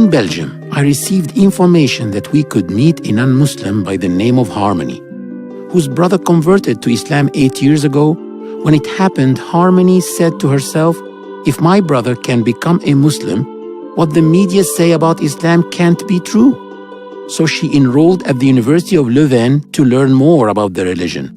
in Belgium, I received information that we could meet a non-Muslim by the name of Harmoney, whose brother converted to Islam 8 years ago. When it happened, Harmoney said to herself, if my brother can become a Muslim, what the media say about Islam can't be true. So she enrolled at the University of Leuven to learn more about the religion.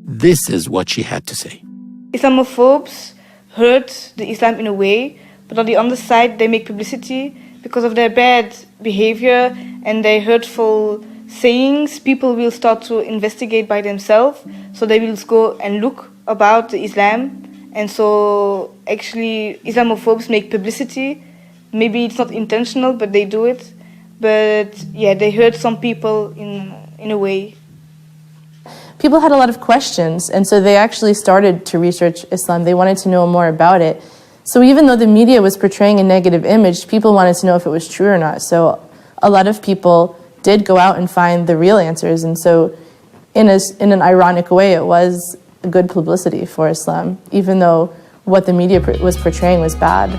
This is what she had to say. Islamophobes hurt the Islam in a way, but on the other side, they make publicity because of their bad behavior and their hurtful sayings. People will start to investigate by themselves, so they will go and look about the Islam. And so actually Islamophobes make publicity. Maybe it's not intentional, but they do it. But yeah, they hurt some people in a way. People had a lot of questions, and so they actually started to research Islam. They wanted to know more about it. So even though the media was portraying a negative image, people wanted to know if it was true or not. So a lot of people did go out and find the real answers. And so in an ironic way, it was good publicity for Islam, even though what the media was portraying was bad.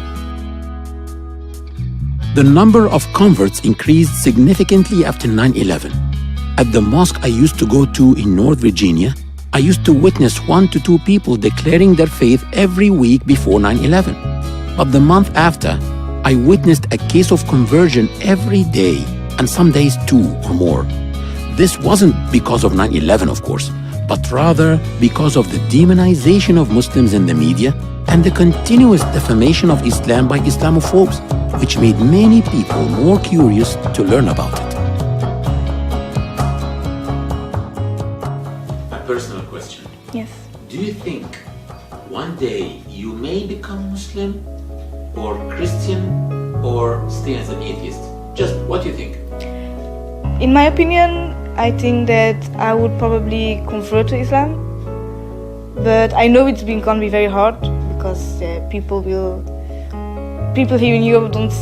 The number of converts increased significantly after 9/11. At the mosque I used to go to in North Virginia, I used to witness 1 to 2 people declaring their faith every week before 9/11. But the month after, I witnessed a case of conversion every day, and some days 2 or more. This wasn't because of 9/11, of course, but rather because of the demonization of Muslims in the media and the continuous defamation of Islam by Islamophobes, which made many people more curious to learn about it. A personal question. Yes. Do you think one day you may become Muslim or Christian or stay as an atheist? Just what do you think? In my opinion, I think that I would probably convert to Islam. But I know it's going to be very hard because people here in Europe don't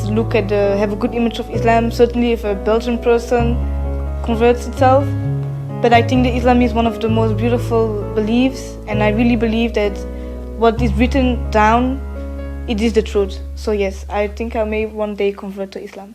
have a good image of Islam. Certainly if a Belgian person converts itself. But I think that Islam is one of the most beautiful beliefs, and I really believe that what is written down, it is the truth. So yes, I think I may one day convert to Islam.